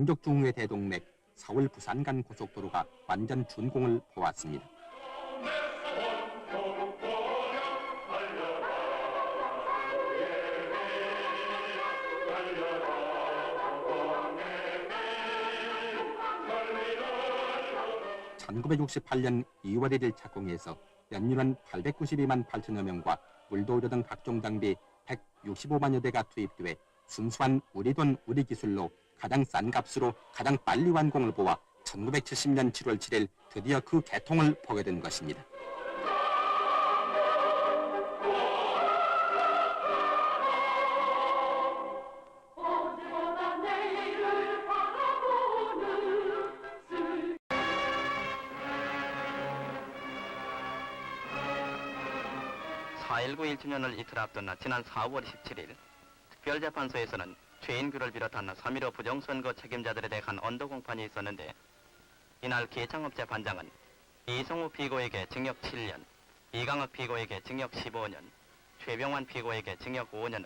민족 중흥의 대동맥 서울 부산 간 고속도로가 완전 준공을 보았습니다. (1968년 2월 1일) 착공해서 연인원 892만 8천여 명과 물도의료 등 각종 장비 165만여 대가 투입돼 순수한 우리 돈 우리 기술로 가장 싼 값으로 가장 빨리 완공을 보아 1970년 7월 7일 드디어 그 개통을 보게 된 것입니다. (4.19) 1주년을 이틀 앞둔 지난 4월 17일 특별재판소에서는 최인규를 비롯한 3.15 부정선거 책임자들에 대한 언도공판이 있었는데, 이날 기창업체 반장은 이성우 피고에게 징역 7년, 이강학 피고에게 징역 15년, 최병환 피고에게 징역 5년을,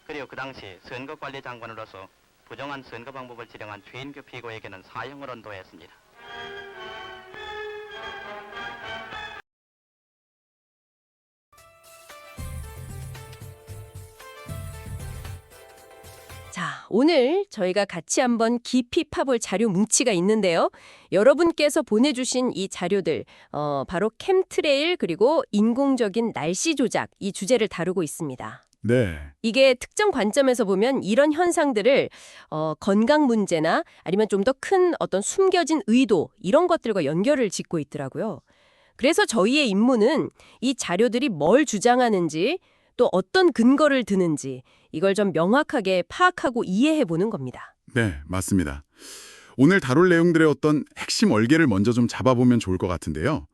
그리고 그 당시 선거관리장관으로서 부정한 선거 방법을 지령한 최인규 피고에게는 사형을 언도했습니다. 자, 오늘 저희가 같이 한번 깊이 파볼 자료 뭉치가 있는데요. 여러분께서 보내주신 이 자료들, 바로 캠트레일 그리고 인공적인 날씨 조작, 이 주제를 다루고 있습니다. 네, 이게 특정 관점에서 보면 이런 현상들을 건강 문제나 아니면 좀 더 큰 어떤 숨겨진 의도, 이런 것들과 연결을 짓고 있더라고요. 그래서 저희의 임무는 이 자료들이 뭘 주장하는지, 또 어떤 근거를 드는지 이걸 좀 명확하게 파악하고 이해해보는 겁니다. 네, 맞습니다. 오늘 다룰 내용들의 어떤 핵심 얼개를 먼저 좀 잡아보면 좋을 것 같은데요.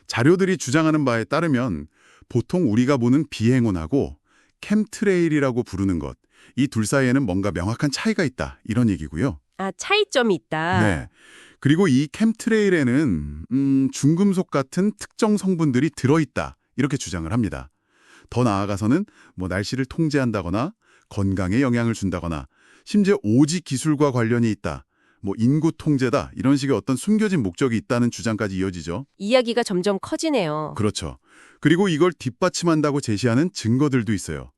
자료들이 주장하는 바에 따르면 보통 우리가 보는 비행운하고 캠트레일이라고 부르는 것, 이 둘 사이에는 뭔가 명확한 차이가 있다, 이런 얘기고요. 아, 차이점이 있다. 네. 그리고 이 캠트레일에는 중금속 같은 특정 성분들이 들어있다, 이렇게 주장을 합니다. 더 나아가서는 날씨를 통제한다거나 건강에 영향을 준다거나 심지어 오지 기술과 관련이 있다, 인구 통제다, 이런 식의 어떤 숨겨진 목적이 있다는 주장까지 이어지죠. 이야기가 점점 커지네요. 그렇죠. 그리고 이걸 뒷받침한다고 제시하는 증거들도 있어요.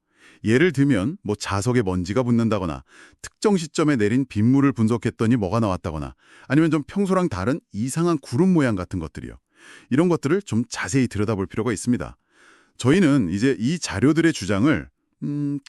예를 들면 자석에 먼지가 붙는다거나 특정 시점에 내린 빗물을 분석했더니 뭐가 나왔다거나 아니면 좀 평소랑 다른 이상한 구름 모양 같은 것들이요. 이런 것들을 좀 자세히 들여다볼 필요가 있습니다. 저희는 이제 이 자료들의 주장을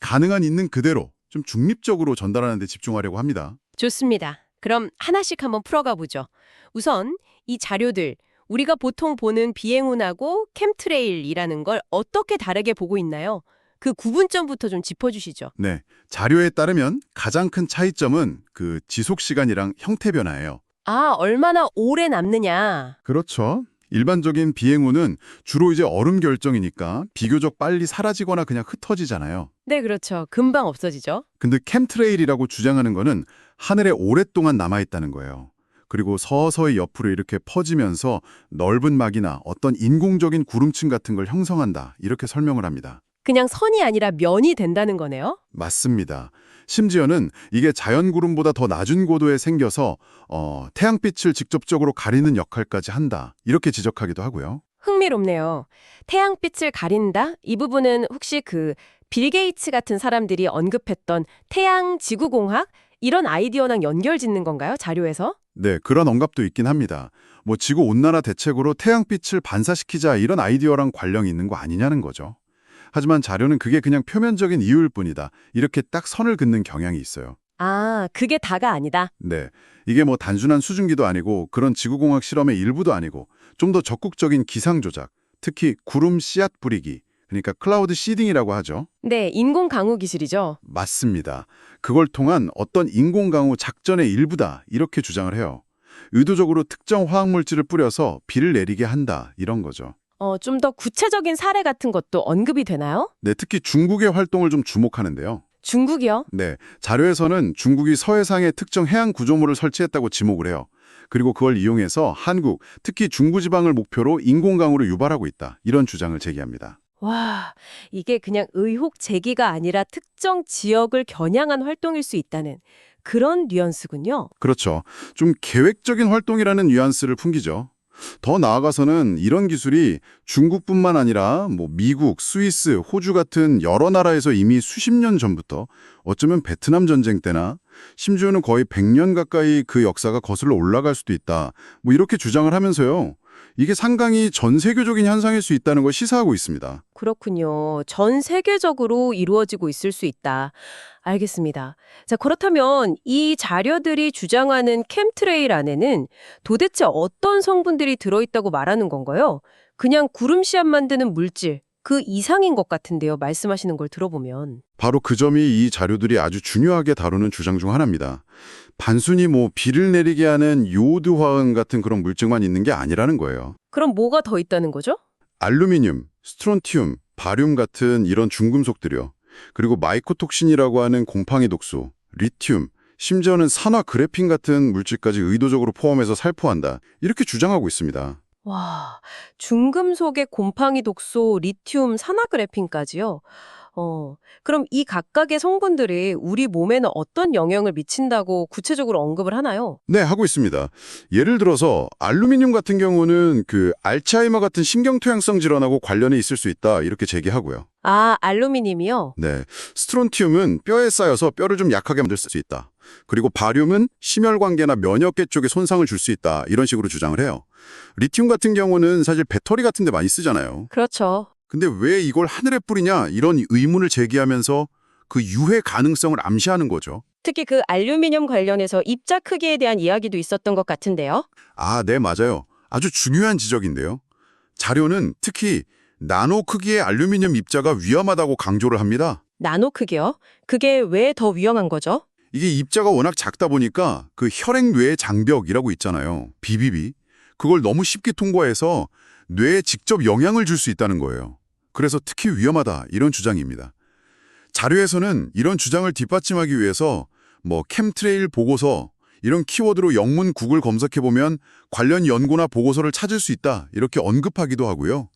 가능한 있는 그대로 좀 중립적으로 전달하는 데 집중하려고 합니다. 좋습니다. 그럼 하나씩 한번 풀어가 보죠. 우선 이 자료들, 우리가 보통 보는 비행운하고 캠트레일이라는 걸 어떻게 다르게 보고 있나요? 그 구분점부터 좀 짚어주시죠. 네, 자료에 따르면 가장 큰 차이점은 그 지속 시간이랑 형태 변화예요. 아, 얼마나 오래 남느냐. 그렇죠. 일반적인 비행운은 주로 이제 얼음 결정이니까 비교적 빨리 사라지거나 그냥 흩어지잖아요. 네, 그렇죠. 금방 없어지죠. 근데 캠트레일이라고 주장하는 거는 하늘에 오랫동안 남아있다는 거예요. 그리고 서서히 옆으로 이렇게 퍼지면서 넓은 막이나 어떤 인공적인 구름층 같은 걸 형성한다, 이렇게 설명을 합니다. 그냥 선이 아니라 면이 된다는 거네요. 맞습니다. 심지어는 이게 자연구름보다 더 낮은 고도에 생겨서 태양빛을 직접적으로 가리는 역할까지 한다, 이렇게 지적하기도 하고요. 흥미롭네요. 태양빛을 가린다? 이 부분은 혹시 빌 게이츠 같은 사람들이 언급했던 태양-지구공학? 이런 아이디어랑 연결짓는 건가요? 자료에서? 네, 그런 언급도 있긴 합니다. 지구온난화 대책으로 태양빛을 반사시키자, 이런 아이디어랑 관련이 있는 거 아니냐는 거죠. 하지만 자료는 그게 그냥 표면적인 이유일 뿐이다, 이렇게 딱 선을 긋는 경향이 있어요. 아, 그게 다가 아니다. 네, 이게 단순한 수증기도 아니고 그런 지구공학 실험의 일부도 아니고 좀 더 적극적인 기상 조작, 특히 구름 씨앗 뿌리기, 그러니까 클라우드 시딩이라고 하죠. 네, 인공 강우 기술이죠. 맞습니다. 그걸 통한 어떤 인공 강우 작전의 일부다, 이렇게 주장을 해요. 의도적으로 특정 화학물질을 뿌려서 비를 내리게 한다, 이런 거죠. 좀 더 구체적인 사례 같은 것도 언급이 되나요? 네, 특히 중국의 활동을 좀 주목하는데요. 중국이요? 네, 자료에서는 중국이 서해상에 특정 해양 구조물을 설치했다고 지목을 해요. 그리고 그걸 이용해서 한국, 특히 중부지방을 목표로 인공강우를 유발하고 있다, 이런 주장을 제기합니다. 와, 이게 그냥 의혹 제기가 아니라 특정 지역을 겨냥한 활동일 수 있다는 그런 뉘앙스군요. 그렇죠. 좀 계획적인 활동이라는 뉘앙스를 풍기죠. 더 나아가서는 이런 기술이 중국뿐만 아니라 미국, 스위스, 호주 같은 여러 나라에서 이미 수십 년 전부터 어쩌면 베트남 전쟁 때나 심지어는 거의 100년 가까이 그 역사가 거슬러 올라갈 수도 있다. 이렇게 주장을 하면서요. 이게 상당히 전 세계적인 현상일 수 있다는 걸 시사하고 있습니다. 그렇군요. 전 세계적으로 이루어지고 있을 수 있다. 알겠습니다. 자, 그렇다면 이 자료들이 주장하는 캠트레일 안에는 도대체 어떤 성분들이 들어있다고 말하는 건가요? 그냥 구름씨앗 만드는 물질, 그 이상인 것 같은데요. 말씀하시는 걸 들어보면. 바로 그 점이 이 자료들이 아주 중요하게 다루는 주장 중 하나입니다. 단순히 비를 내리게 하는 요오드 화학 같은 그런 물질만 있는 게 아니라는 거예요. 그럼 뭐가 더 있다는 거죠? 알루미늄, 스트론튬, 바륨 같은 이런 중금속들이요. 그리고 마이코톡신이라고 하는 곰팡이 독소, 리튬, 심지어는 산화 그래핀 같은 물질까지 의도적으로 포함해서 살포한다. 이렇게 주장하고 있습니다. 와, 중금속의 곰팡이 독소, 리튬, 산화그래핀까지요? 그럼 이 각각의 성분들이 우리 몸에는 어떤 영향을 미친다고 구체적으로 언급을 하나요? 네, 하고 있습니다. 예를 들어서 알루미늄 같은 경우는 그 알츠하이머 같은 신경토양성 질환하고 관련이 있을 수 있다. 이렇게 제기하고요. 아, 알루미늄이요? 네, 스트론튬은 뼈에 쌓여서 뼈를 좀 약하게 만들 수 있다. 그리고 바륨은 심혈관계나 면역계 쪽에 손상을 줄 수 있다. 이런 식으로 주장을 해요. 리튬 같은 경우는 사실 배터리 같은 데 많이 쓰잖아요. 그렇죠. 근데 왜 이걸 하늘에 뿌리냐 이런 의문을 제기하면서 그 유해 가능성을 암시하는 거죠. 특히 그 알루미늄 관련해서 입자 크기에 대한 이야기도 있었던 것 같은데요. 아, 네, 맞아요. 아주 중요한 지적인데요. 자료는 특히 나노 크기의 알루미늄 입자가 위험하다고 강조를 합니다. 나노 크기요? 그게 왜 더 위험한 거죠? 이게 입자가 워낙 작다 보니까 그 혈액-뇌 장벽이라고 있잖아요. BBB. 그걸 너무 쉽게 통과해서 뇌에 직접 영향을 줄 수 있다는 거예요. 그래서 특히 위험하다 이런 주장입니다. 자료에서는 이런 주장을 뒷받침하기 위해서 캠트레일 보고서 이런 키워드로 영문 구글 검색해보면 관련 연구나 보고서를 찾을 수 있다 이렇게 언급하기도 하고요.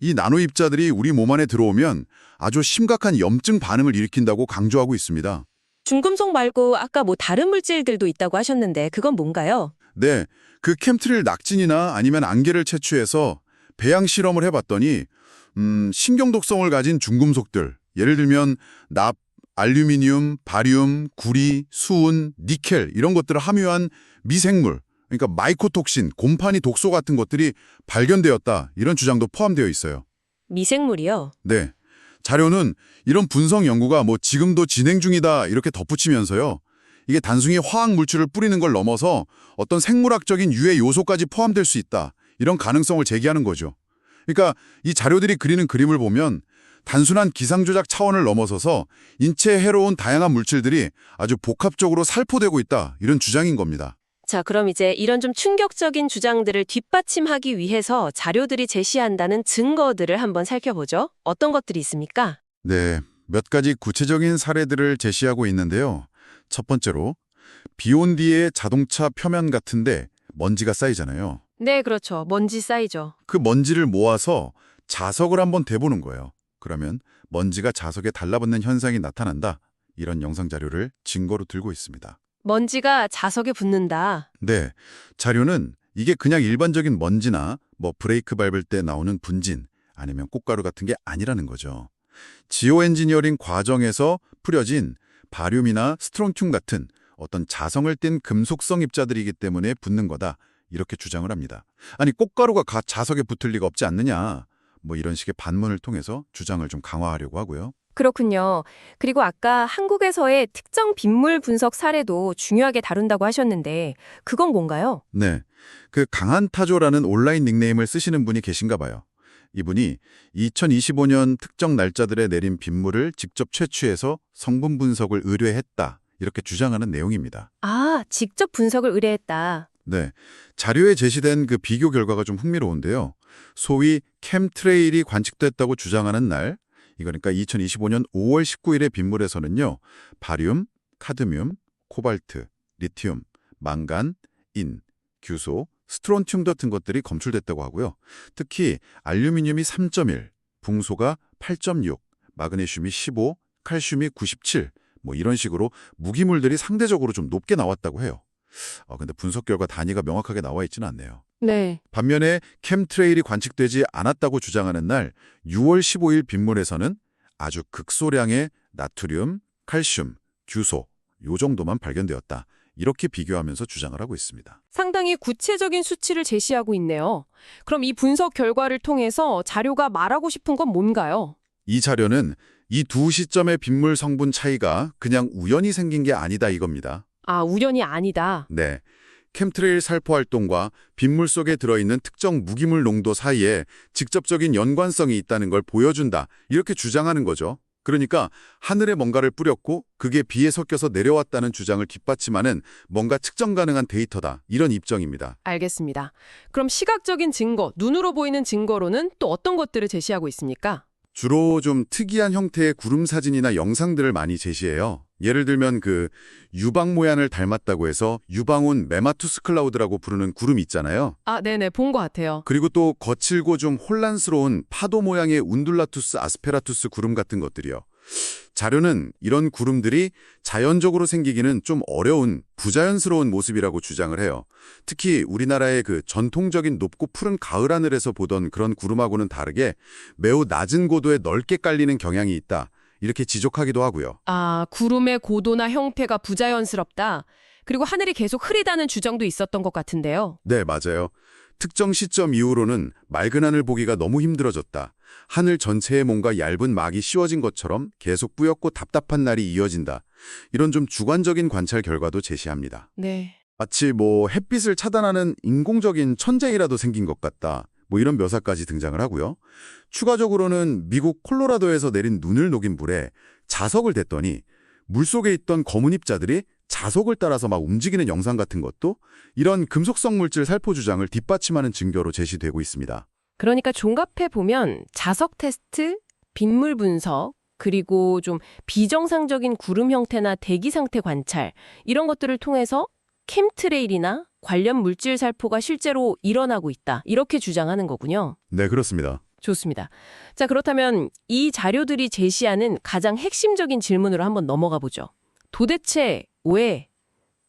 이 나노 입자들이 우리 몸 안에 들어오면 아주 심각한 염증 반응을 일으킨다고 강조하고 있습니다. 중금속 말고 아까 다른 물질들도 있다고 하셨는데 그건 뭔가요? 네, 그 캠트레일 낙진이나 아니면 안개를 채취해서 배양 실험을 해봤더니 신경독성을 가진 중금속들, 예를 들면 납, 알루미늄, 바륨, 구리, 수은, 니켈 이런 것들을 함유한 미생물, 그러니까 마이코톡신, 곰팡이 독소 같은 것들이 발견되었다. 이런 주장도 포함되어 있어요. 미생물이요? 네, 자료는 이런 분석 연구가 지금도 진행 중이다 이렇게 덧붙이면서요. 이게 단순히 화학 물질을 뿌리는 걸 넘어서 어떤 생물학적인 유해 요소까지 포함될 수 있다. 이런 가능성을 제기하는 거죠. 그러니까 이 자료들이 그리는 그림을 보면 단순한 기상조작 차원을 넘어서서 인체에 해로운 다양한 물질들이 아주 복합적으로 살포되고 있다. 이런 주장인 겁니다. 자, 그럼 이제 이런 좀 충격적인 주장들을 뒷받침하기 위해서 자료들이 제시한다는 증거들을 한번 살펴보죠. 어떤 것들이 있습니까? 네, 몇 가지 구체적인 사례들을 제시하고 있는데요. 첫 번째로 비온 뒤에 자동차 표면 같은데 먼지가 쌓이잖아요. 네, 그렇죠. 먼지 쌓이죠. 그 먼지를 모아서 자석을 한번 대보는 거예요. 그러면 먼지가 자석에 달라붙는 현상이 나타난다. 이런 영상 자료를 증거로 들고 있습니다. 먼지가 자석에 붙는다. 네, 자료는 이게 그냥 일반적인 먼지나 브레이크 밟을 때 나오는 분진 아니면 꽃가루 같은 게 아니라는 거죠. 지오 엔지니어링 과정에서 뿌려진 바륨이나 스트론튬 같은 어떤 자성을 띤 금속성 입자들이기 때문에 붙는 거다. 이렇게 주장을 합니다. 아니, 꽃가루가 자석에 붙을 리가 없지 않느냐. 이런 식의 반문을 통해서 주장을 좀 강화하려고 하고요. 그렇군요. 그리고 아까 한국에서의 특정 빗물 분석 사례도 중요하게 다룬다고 하셨는데 그건 뭔가요? 네, 그 강한타조라는 온라인 닉네임을 쓰시는 분이 계신가 봐요. 이분이 2025년 특정 날짜들에 내린 빗물을 직접 채취해서 성분 분석을 의뢰했다. 이렇게 주장하는 내용입니다. 아, 직접 분석을 의뢰했다. 네, 자료에 제시된 그 비교 결과가 좀 흥미로운데요. 소위 캠트레일이 관측됐다고 주장하는 날, 그러니까 2025년 5월 19일의 빗물에서는요. 바륨, 카드뮴, 코발트, 리튬, 망간, 인, 규소, 스트론튬 같은 것들이 검출됐다고 하고요. 특히 알루미늄이 3.1, 붕소가 8.6, 마그네슘이 15, 칼슘이 97, 뭐 이런 식으로 무기물들이 상대적으로 좀 높게 나왔다고 해요. 근데 분석 결과 단위가 명확하게 나와 있지는 않네요. 네. 반면에 캠트레일이 관측되지 않았다고 주장하는 날 6월 15일 빗물에서는 아주 극소량의 나트륨, 칼슘, 규소 요 정도만 발견되었다. 이렇게 비교하면서 주장을 하고 있습니다. 상당히 구체적인 수치를 제시하고 있네요. 그럼 이 분석 결과를 통해서 자료가 말하고 싶은 건 뭔가요? 이 자료는 이 두 시점의 빗물 성분 차이가 그냥 우연히 생긴 게 아니다 이겁니다. 아, 우연이 아니다. 네. 캠트레일 살포 활동과 빗물 속에 들어있는 특정 무기물 농도 사이에 직접적인 연관성이 있다는 걸 보여준다. 이렇게 주장하는 거죠. 그러니까 하늘에 뭔가를 뿌렸고 그게 비에 섞여서 내려왔다는 주장을 뒷받침하는 뭔가 측정 가능한 데이터다. 이런 입장입니다. 알겠습니다. 그럼 시각적인 증거, 눈으로 보이는 증거로는 또 어떤 것들을 제시하고 있습니까? 주로 좀 특이한 형태의 구름 사진이나 영상들을 많이 제시해요. 예를 들면 그 유방 모양을 닮았다고 해서 유방온 메마투스 클라우드라고 부르는 구름 있잖아요. 아, 네네, 본 것 같아요. 그리고 또 거칠고 좀 혼란스러운 파도 모양의 운둘라투스 아스페라투스 구름 같은 것들이요. 자료는 이런 구름들이 자연적으로 생기기는 좀 어려운 부자연스러운 모습이라고 주장을 해요. 특히 우리나라의 그 전통적인 높고 푸른 가을 하늘에서 보던 그런 구름하고는 다르게 매우 낮은 고도에 넓게 깔리는 경향이 있다. 이렇게 지적하기도 하고요. 아, 구름의 고도나 형태가 부자연스럽다. 그리고 하늘이 계속 흐리다는 주장도 있었던 것 같은데요. 네, 맞아요. 특정 시점 이후로는 맑은 하늘 보기가 너무 힘들어졌다. 하늘 전체에 뭔가 얇은 막이 씌워진 것처럼 계속 뿌옇고 답답한 날이 이어진다. 이런 좀 주관적인 관찰 결과도 제시합니다. 네. 마치 뭐 햇빛을 차단하는 인공적인 천재이라도 생긴 것 같다. 뭐 이런 묘사까지 등장을 하고요. 추가적으로는 미국 콜로라도에서 내린 눈을 녹인 물에 자석을 댔더니 물속에 있던 검은 입자들이 자석을 따라서 막 움직이는 영상 같은 것도 이런 금속성 물질 살포 주장을 뒷받침하는 증거로 제시되고 있습니다. 그러니까 종합해 보면 자석 테스트, 빗물 분석, 그리고 좀 비정상적인 구름 형태나 대기 상태 관찰 이런 것들을 통해서 캠트레일이나 관련 물질 살포가 실제로 일어나고 있다. 이렇게 주장하는 거군요. 네, 그렇습니다. 좋습니다. 자, 그렇다면 이 자료들이 제시하는 가장 핵심적인 질문으로 한번 넘어가 보죠. 도대체 왜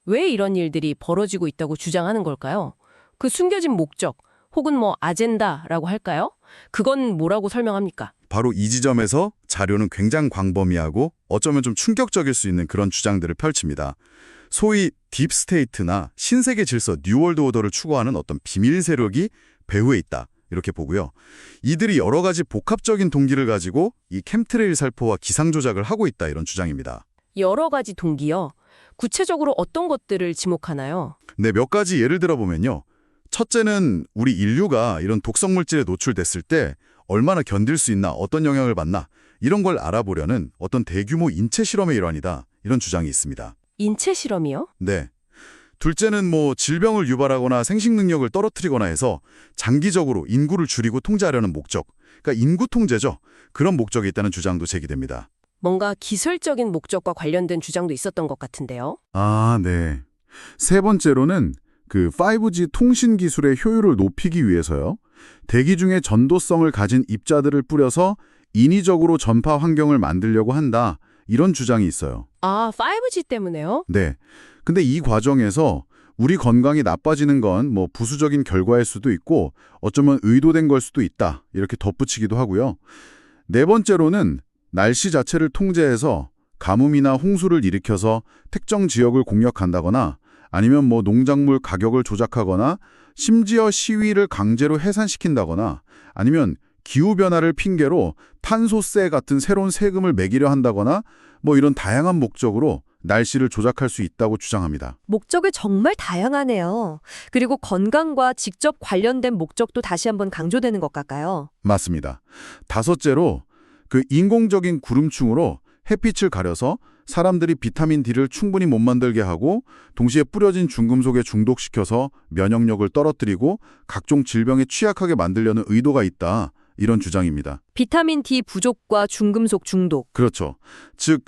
이런 일들이 벌어지고 있다고 주장하는 걸까요? 그 숨겨진 목적 혹은 뭐 아젠다라고 할까요? 그건 뭐라고 설명합니까? 바로 이 지점에서 자료는 굉장히 광범위하고 어쩌면 좀 충격적일 수 있는 그런 주장들을 펼칩니다. 소위 딥스테이트나 신세계 질서, 뉴월드 오더를 추구하는 어떤 비밀 세력이 배후에 있다. 이렇게 보고요. 이들이 여러 가지 복합적인 동기를 가지고 이 캠트레일 살포와 기상 조작을 하고 있다. 이런 주장입니다. 여러 가지 동기요. 구체적으로 어떤 것들을 지목하나요? 네, 몇 가지 예를 들어보면요. 첫째는 우리 인류가 이런 독성 물질에 노출됐을 때 얼마나 견딜 수 있나, 어떤 영향을 받나 이런 걸 알아보려는 어떤 대규모 인체 실험의 일환이다. 이런 주장이 있습니다. 인체 실험이요? 네. 둘째는 뭐 질병을 유발하거나 생식 능력을 떨어뜨리거나 해서 장기적으로 인구를 줄이고 통제하려는 목적, 그러니까 인구 통제죠. 그런 목적이 있다는 주장도 제기됩니다. 뭔가 기술적인 목적과 관련된 주장도 있었던 것 같은데요. 아, 네. 세 번째로는 그 5G 통신 기술의 효율을 높이기 위해서요. 대기 중에 전도성을 가진 입자들을 뿌려서 인위적으로 전파 환경을 만들려고 한다. 이런 주장이 있어요. 아, 5G 때문에요? 네. 근데 이 과정에서 우리 건강이 나빠지는 건 뭐 부수적인 결과일 수도 있고 어쩌면 의도된 걸 수도 있다. 이렇게 덧붙이기도 하고요. 네 번째로는 날씨 자체를 통제해서 가뭄이나 홍수를 일으켜서 특정 지역을 공략한다거나 아니면 뭐 농작물 가격을 조작하거나 심지어 시위를 강제로 해산시킨다거나 아니면 기후변화를 핑계로 탄소세 같은 새로운 세금을 매기려 한다거나 뭐 이런 다양한 목적으로 날씨를 조작할 수 있다고 주장합니다. 목적이 정말 다양하네요. 그리고 건강과 직접 관련된 목적도 다시 한번 강조되는 것 같아요. 맞습니다. 다섯째로 그 인공적인 구름충으로 햇빛을 가려서 사람들이 비타민 D를 충분히 못 만들게 하고 동시에 뿌려진 중금속에 중독시켜서 면역력을 떨어뜨리고 각종 질병에 취약하게 만들려는 의도가 있다. 이런 주장입니다. 비타민 D 부족과 중금속 중독. 그렇죠. 즉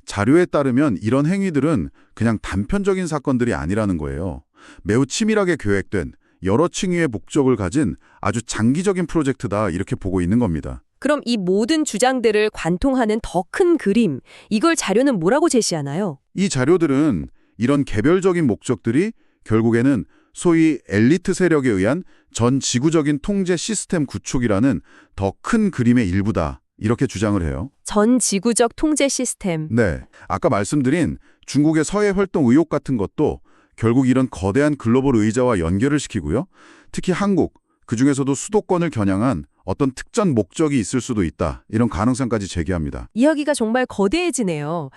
자료에 따르면 이런 행위들은 그냥 단편적인 사건들이 아니라는 거예요. 매우 치밀하게 계획된 여러 층위의 목적을 가진 아주 장기적인 프로젝트다 이렇게 보고 있는 겁니다. 그럼 이 모든 주장들을 관통하는 더 큰 그림, 이걸 자료는 뭐라고 제시하나요? 이 자료들은 이런 개별적인 목적들이 결국에는 소위 엘리트 세력에 의한 전 지구적인 통제 시스템 구축이라는 더 큰 그림의 일부다. 이렇게 주장을 해요. 전 지구적 통제 시스템. 네. 아까 말씀드린 중국의 서해 활동 의혹 같은 것도 결국 이런 거대한 글로벌 의자와 연결을 시키고요. 특히 한국, 그중에서도 수도권을 겨냥한 어떤 특정 목적이 있을 수도 있다. 이런 가능성까지 제기합니다. 이야기가 정말 거대해지네요.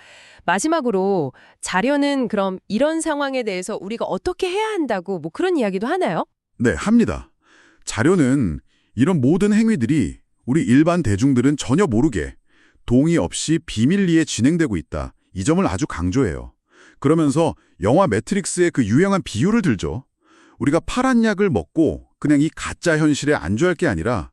마지막으로 자료는 그럼 이런 상황에 대해서 우리가 어떻게 해야 한다고 뭐 그런 이야기도 하나요? 네, 합니다. 자료는 이런 모든 행위들이 우리 일반 대중들은 전혀 모르게 동의 없이 비밀리에 진행되고 있다. 이 점을 아주 강조해요. 그러면서 영화 매트릭스의 그 유명한 비유를 들죠. 우리가 파란 약을 먹고 그냥 이 가짜 현실에 안주할 게 아니라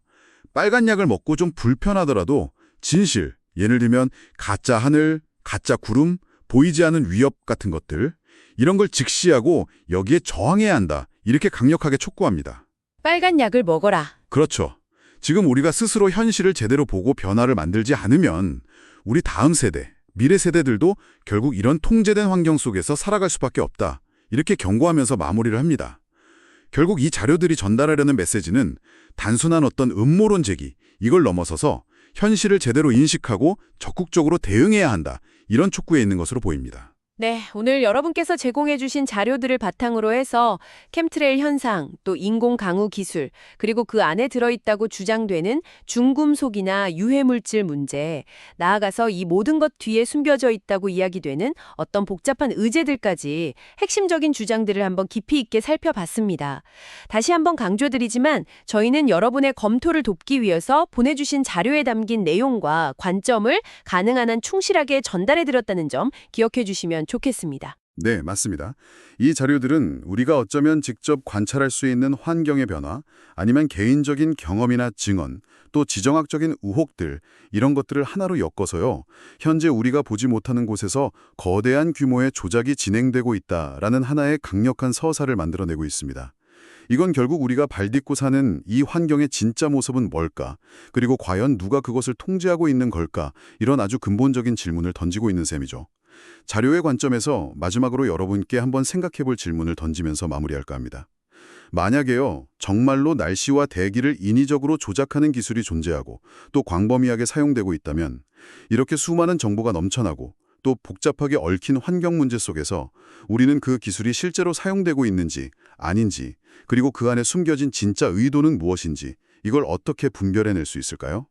빨간 약을 먹고 좀 불편하더라도 진실, 예를 들면 가짜 하늘, 가짜 구름, 보이지 않는 위협 같은 것들, 이런 걸 직시하고 여기에 저항해야 한다. 이렇게 강력하게 촉구합니다. 빨간 약을 먹어라. 그렇죠. 지금 우리가 스스로 현실을 제대로 보고 변화를 만들지 않으면 우리 다음 세대, 미래 세대들도 결국 이런 통제된 환경 속에서 살아갈 수밖에 없다. 이렇게 경고하면서 마무리를 합니다. 결국 이 자료들이 전달하려는 메시지는 단순한 어떤 음모론 제기, 이걸 넘어서서 현실을 제대로 인식하고 적극적으로 대응해야 한다. 이런 촉구에 있는 것으로 보입니다. 네, 오늘 여러분께서 제공해주신 자료들을 바탕으로 해서 캠트레일 현상, 또 인공 강우 기술, 그리고 그 안에 들어있다고 주장되는 중금속이나 유해물질 문제, 나아가서 이 모든 것 뒤에 숨겨져 있다고 이야기되는 어떤 복잡한 의제들까지 핵심적인 주장들을 한번 깊이 있게 살펴봤습니다. 다시 한번 강조드리지만 저희는 여러분의 검토를 돕기 위해서 보내주신 자료에 담긴 내용과 관점을 가능한 한 충실하게 전달해드렸다는 점 기억해 주시면 좋겠습니다. 네, 맞습니다. 이 자료들은 우리가 어쩌면 직접 관찰할 수 있는 환경의 변화, 아니면 개인적인 경험이나 증언, 또 지정학적인 의혹들, 이런 것들을 하나로 엮어서요. 현재 우리가 보지 못하는 곳에서 거대한 규모의 조작이 진행되고 있다라는 하나의 강력한 서사를 만들어내고 있습니다. 이건 결국 우리가 발딛고 사는 이 환경의 진짜 모습은 뭘까? 그리고 과연 누가 그것을 통제하고 있는 걸까? 이런 아주 근본적인 질문을 던지고 있는 셈이죠. 자료의 관점에서 마지막으로 여러분께 한번 생각해 볼 질문을 던지면서 마무리할까 합니다. 만약에요, 정말로 날씨와 대기를 인위적으로 조작하는 기술이 존재하고 또 광범위하게 사용되고 있다면 이렇게 수많은 정보가 넘쳐나고 또 복잡하게 얽힌 환경 문제 속에서 우리는 그 기술이 실제로 사용되고 있는지 아닌지, 그리고 그 안에 숨겨진 진짜 의도는 무엇인지 이걸 어떻게 분별해낼 수 있을까요?